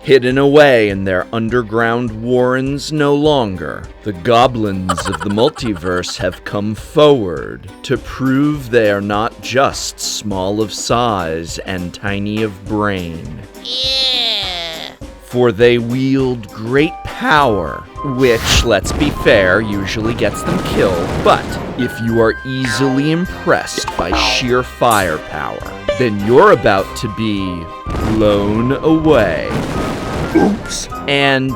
Hidden away in their underground warrens no longer, the goblins of the multiverse have come forward to prove they are not just small of size and tiny of brain. Yeah. For they wield great power, which, let's be fair, usually gets them killed. But if you are easily impressed by sheer firepower, then you're about to be blown away. Oops. And,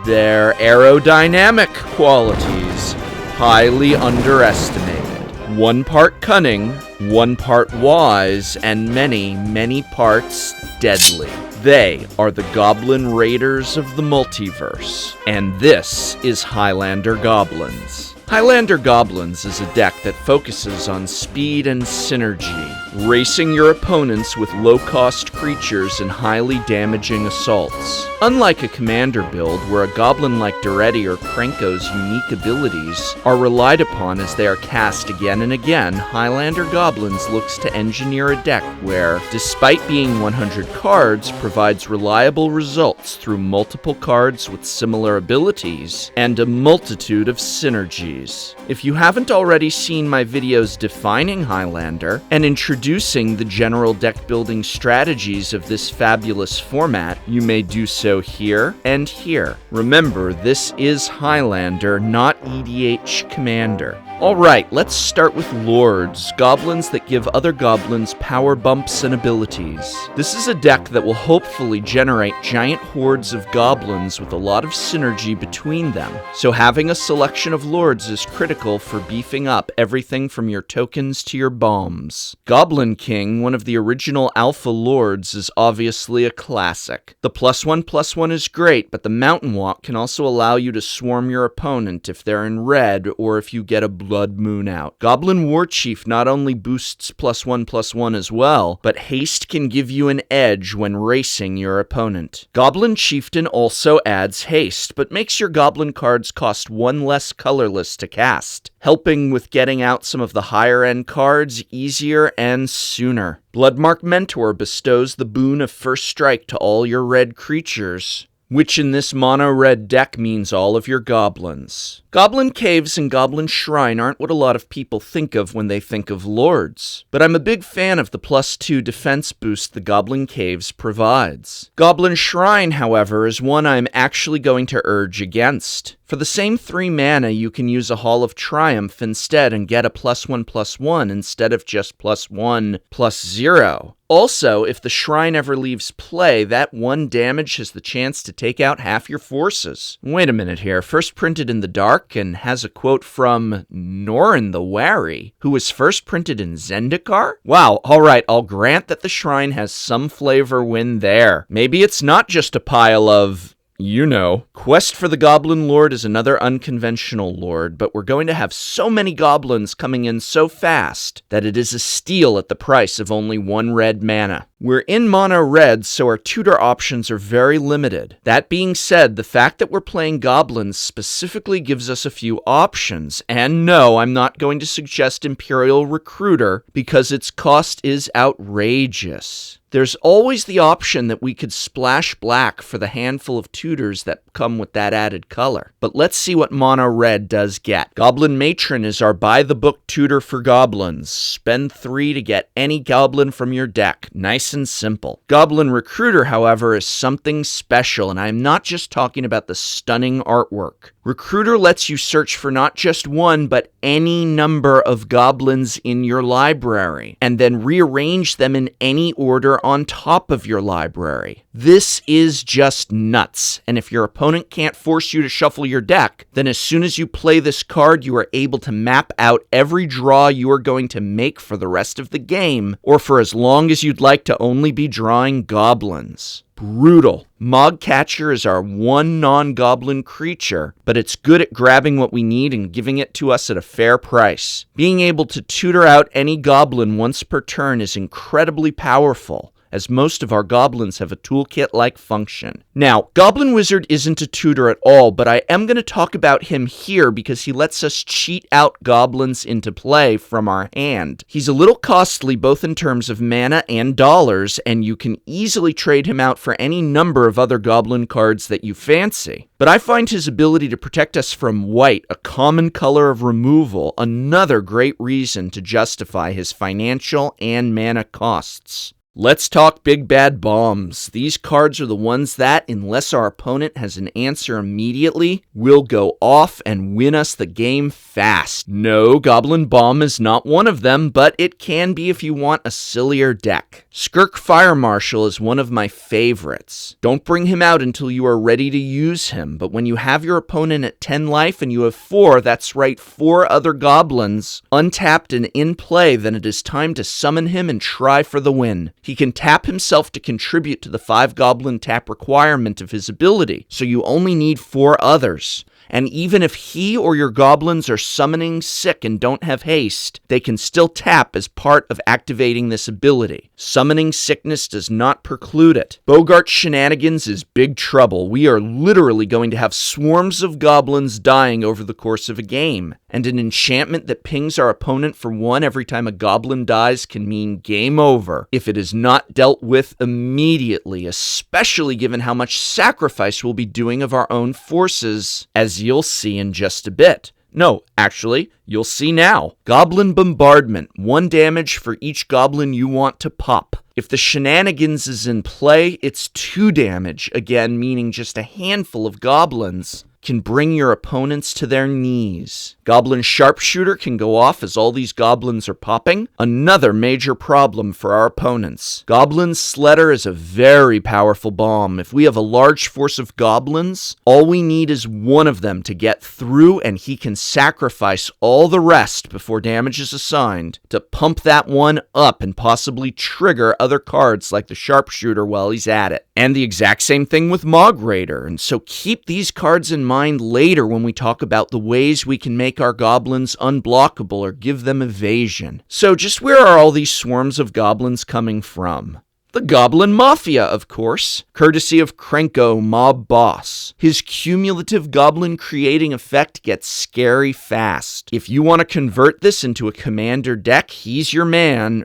their aerodynamic qualities, highly underestimated. 1 part cunning, 1 part wise, and many, many parts deadly. They are the Goblin Raiders of the multiverse, and this is Highlander Goblins. Highlander Goblins is a deck that focuses on speed and synergy, racing your opponents with low-cost creatures and highly damaging assaults. Unlike a commander build where a goblin like Duretti or Krenko's unique abilities are relied upon as they are cast again and again, Highlander Goblins looks to engineer a deck where, despite being 100 cards, provides reliable results through multiple cards with similar abilities and a multitude of synergies. If you haven't already seen my videos defining Highlander and introducing the general deck building strategies of this fabulous format, you may do so here and here. Remember, this is Highlander, not EDH Commander. Alright, let's start with Lords, goblins that give other goblins power bumps and abilities. This is a deck that will hopefully generate giant hordes of goblins with a lot of synergy between them, so having a selection of Lords is critical for beefing up everything from your tokens to your bombs. Goblin King, one of the original Alpha Lords, is obviously a classic. The +1/+1 is great, but the Mountain Walk can also allow you to swarm your opponent if they're in red or if you get a Blood Moon out. Goblin Warchief not only boosts +1/+1 as well, but haste can give you an edge when racing your opponent. Goblin Chieftain also adds haste, but makes your goblin cards cost 1 less colorless to cast, helping with getting out some of the higher end cards easier and sooner. Bloodmark Mentor bestows the boon of first strike to all your red creatures, which in this mono-red deck means all of your goblins. Goblin Caves and Goblin Shrine aren't what a lot of people think of when they think of Lords, but I'm a big fan of the +2 defense boost the Goblin Caves provides. Goblin Shrine, however, is one I'm actually going to urge against. For the same 3 mana, you can use a Hall of Triumph instead and get a +1/+1 instead of just +1/+0. Also, if the Shrine ever leaves play, that 1 damage has the chance to take out half your forces. Wait a minute here, first printed in the dark and has a quote from Norin the Wary, who was first printed in Zendikar? Wow, alright, I'll grant that the Shrine has some flavor win there. Maybe it's not just a pile of... you know. Quest for the Goblin Lord is another unconventional lord, but we're going to have so many goblins coming in so fast that it is a steal at the price of only 1 red mana. We're in mono red, so our tutor options are very limited. That being said, the fact that we're playing goblins specifically gives us a few options, and no, I'm not going to suggest Imperial Recruiter because its cost is outrageous. There's always the option that we could splash black for the handful of tutors that come with that added color. But let's see what mono red does get. Goblin Matron is our by-the-book tutor for goblins. Spend 3 to get any goblin from your deck. Nice and simple. Goblin Recruiter, however, is something special, and I'm not just talking about the stunning artwork. Recruiter lets you search for not just 1, but any number of goblins in your library, and then rearrange them in any order on top of your library. This is just nuts, and if your opponent can't force you to shuffle your deck, then as soon as you play this card, you are able to map out every draw you are going to make for the rest of the game, or for as long as you'd like to only be drawing goblins. Brutal. Mogg Catcher is our 1 non-goblin creature, but it's good at grabbing what we need and giving it to us at a fair price. Being able to tutor out any goblin once per turn is incredibly powerful, as most of our goblins have a toolkit-like function. Now, Goblin Wizard isn't a tutor at all, but I am going to talk about him here because he lets us cheat out goblins into play from our hand. He's a little costly both in terms of mana and dollars, and you can easily trade him out for any number of other goblin cards that you fancy. But I find his ability to protect us from white, a common color of removal, another great reason to justify his financial and mana costs. Let's talk big bad bombs. These cards are the ones that, unless our opponent has an answer immediately, will go off and win us the game fast. No, Goblin Bomb is not one of them, but it can be if you want a sillier deck. Skirk Fire Marshal is one of my favorites. Don't bring him out until you are ready to use him, but when you have your opponent at 10 life and you have 4, that's right, 4 other goblins, untapped and in play, then it is time to summon him and try for the win. He can tap himself to contribute to the 5 goblin tap requirement of his ability, so you only need 4 others. And even if he or your goblins are summoning sick and don't have haste, they can still tap as part of activating this ability. Summoning sickness does not preclude it. Boggart Shenanigans is big trouble. We are literally going to have swarms of goblins dying over the course of a game. And an enchantment that pings our opponent for 1 every time a goblin dies can mean game over if it is not dealt with immediately, especially given how much sacrifice we'll be doing of our own forces, as you'll see in just a bit. No, actually, you'll see now. Goblin Bombardment, 1 damage for each goblin you want to pop. If the Shenanigans is in play, it's 2 damage, again meaning just a handful of goblins can bring your opponents to their knees. Goblin Sharpshooter can go off as all these goblins are popping, another major problem for our opponents. Goblin Sledder is a very powerful bomb. If we have a large force of goblins, all we need is 1 of them to get through, and he can sacrifice all the rest before damage is assigned to pump that one up and possibly trigger other cards like the Sharpshooter while he's at it. And the exact same thing with Mogg Raider, and so keep these cards in mind later when we talk about the ways we can make our goblins unblockable or give them evasion. So just where are all these swarms of goblins coming from? The Goblin Mafia, of course, courtesy of Krenko Mob Boss. His cumulative goblin creating effect gets scary fast. If you want to convert this into a commander deck, he's your man,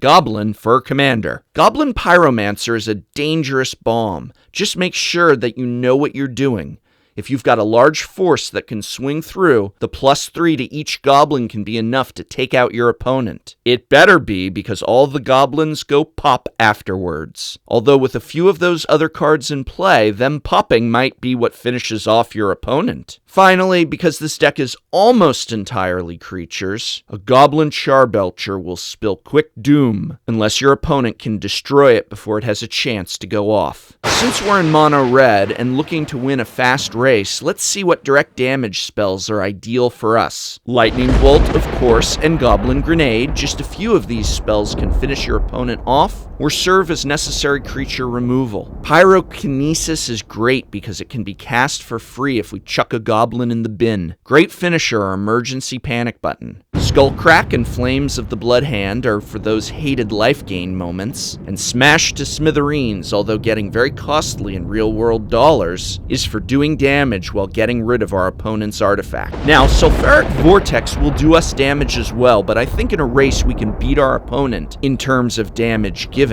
goblin for commander. Goblin Pyromancer is a dangerous bomb. Just make sure that you know what you're doing. If you've got a large force that can swing through, the +3 to each goblin can be enough to take out your opponent. It better be, because all the goblins go pop afterwards. Although with a few of those other cards in play, them popping might be what finishes off your opponent. Finally, because this deck is almost entirely creatures, a Goblin Charbelcher will spill quick doom unless your opponent can destroy it before it has a chance to go off. Since we're in mono red and looking to win a fast race, let's see what direct damage spells are ideal for us. Lightning Bolt, of course, and Goblin Grenade. Just a few of these spells can finish your opponent off or serve as necessary creature removal. Pyrokinesis is great because it can be cast for free if we chuck a goblin in the bin. Great finisher or emergency panic button. Skullcrack and Flames of the Blood Hand are for those hated life gain moments, and Smash to Smithereens, although getting very costly in real-world dollars, is for doing damage while getting rid of our opponent's artifact. Now, Sulfuric Vortex will do us damage as well, but I think in a race we can beat our opponent in terms of damage given.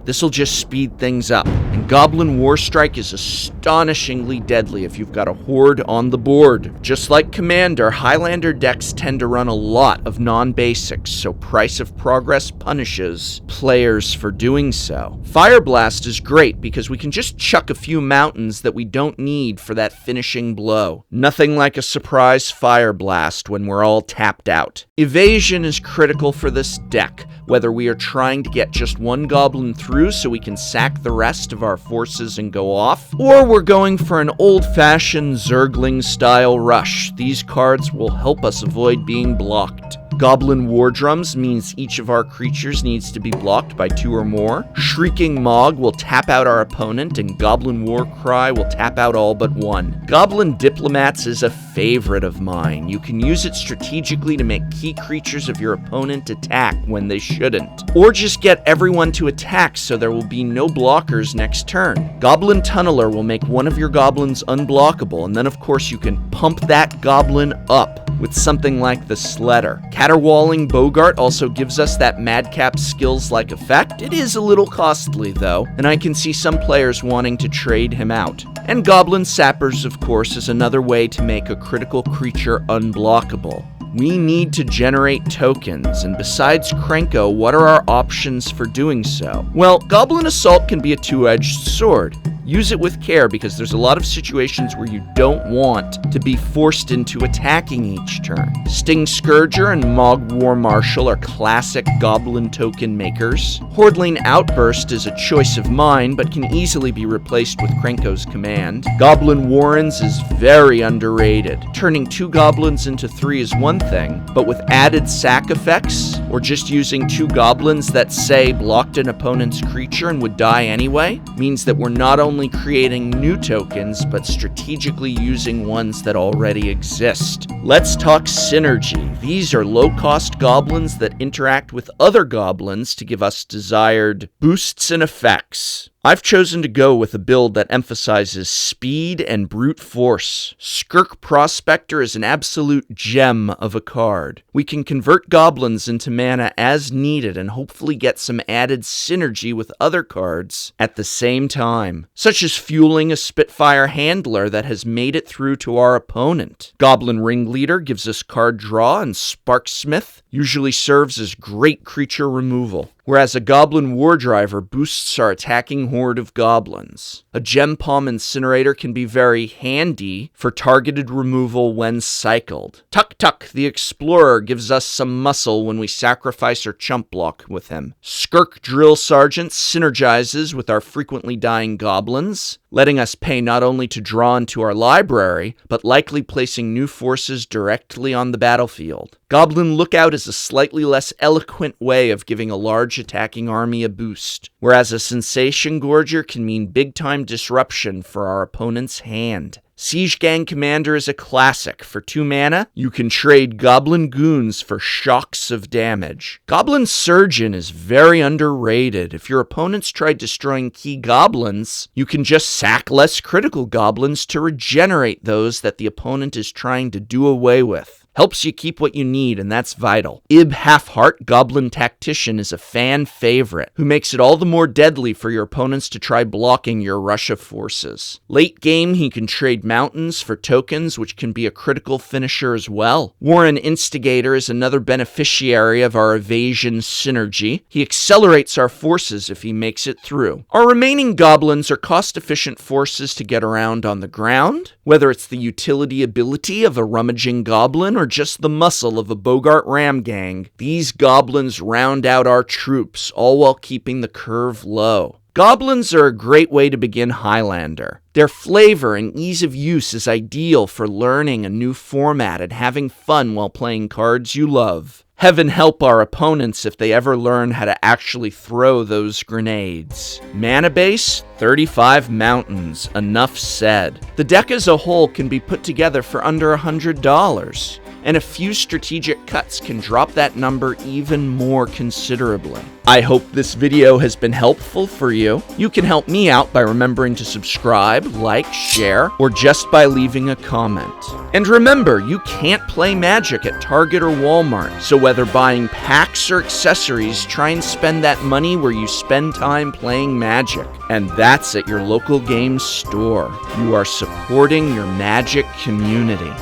This'll just speed things up. And Goblin Warstrike is astonishingly deadly if you've got a horde on the board. Just like Commander, Highlander decks tend to run a lot of non-basics, so Price of Progress punishes players for doing so. Fire Blast is great because we can just chuck a few mountains that we don't need for that finishing blow. Nothing like a surprise Fire Blast when we're all tapped out. Evasion is critical for this deck, whether we are trying to get just one goblin through so we can sack the rest of our forces and go off, or we're going for an old-fashioned Zergling-style rush. These cards will help us avoid being blocked. Goblin War Drums means each of our creatures needs to be blocked by 2 or more. Shrieking Mogg will tap out our opponent, and Goblin War Cry will tap out all but 1. Goblin Diplomats is a favorite of mine. You can use it strategically to make key creatures of your opponent attack when they shouldn't. Or just get everyone to attack so there will be no blockers next turn. Goblin Tunneler will make one of your goblins unblockable, and then of course you can pump that goblin up with something like the Sledder. Caterwauling Boggart also gives us that madcap skills-like effect. It is a little costly though, and I can see some players wanting to trade him out. And Goblin Sappers, of course, is another way to make a critical creature unblockable. We need to generate tokens, and besides Krenko, what are our options for doing so? Well, Goblin Assault can be a two-edged sword. Use it with care because there's a lot of situations where you don't want to be forced into attacking each turn. Sting Scourger and Mogg War Marshal are classic Goblin token makers. Hordling Outburst is a choice of mine, but can easily be replaced with Krenko's command. Goblin Warrens is very underrated. Turning 2 goblins into 3 is one thing, but with added sack effects, or just using 2 goblins that, say, blocked an opponent's creature and would die anyway, means that we're not only creating new tokens, but strategically using ones that already exist. Let's talk synergy. These are low-cost goblins that interact with other goblins to give us desired boosts and effects. I've chosen to go with a build that emphasizes speed and brute force. Skirk Prospector is an absolute gem of a card. We can convert goblins into mana as needed and hopefully get some added synergy with other cards at the same time, such as fueling a Spitfire Handler that has made it through to our opponent. Goblin Ringleader gives us card draw, and Sparksmith usually serves as great creature removal, whereas a Goblin War Driver boosts our attacking horde of goblins. A Gem Palm Incinerator can be very handy for targeted removal when cycled. Tuk Tuk the Explorer gives us some muscle when we sacrifice or chump block with him. Skirk Drill Sergeant synergizes with our frequently dying goblins, letting us pay not only to draw into our library, but likely placing new forces directly on the battlefield. Goblin Lookout is a slightly less eloquent way of giving a large attacking army a boost, whereas a Sensation Gorger can mean big-time disruption for our opponent's hand. Siege Gang Commander is a classic. For 2 mana, you can trade Goblin Goons for shocks of damage. Goblin Surgeon is very underrated. If your opponent's tried destroying key goblins, you can just sack less critical goblins to regenerate those that the opponent is trying to do away with. Helps you keep what you need, and that's vital. Ib Halfheart, Goblin Tactician, is a fan favorite, who makes it all the more deadly for your opponents to try blocking your rush of forces. Late game, he can trade mountains for tokens, which can be a critical finisher as well. Warren Instigator is another beneficiary of our evasion synergy. He accelerates our forces if he makes it through. Our remaining goblins are cost-efficient forces to get around on the ground, whether it's the utility ability of a rummaging goblin or just the muscle of a Boggart Ram Gang. These goblins round out our troops, all while keeping the curve low. Goblins are a great way to begin Highlander. Their flavor and ease of use is ideal for learning a new format and having fun while playing cards you love. Heaven help our opponents if they ever learn how to actually throw those grenades. Mana base, 35 mountains. Enough said. The deck as a whole can be put together for under $100. And a few strategic cuts can drop that number even more considerably. I hope this video has been helpful for you. You can help me out by remembering to subscribe, like, share, or just by leaving a comment. And remember, you can't play Magic at Target or Walmart, so whether buying packs or accessories, try and spend that money where you spend time playing Magic. And that's at your local game store. You are supporting your Magic community.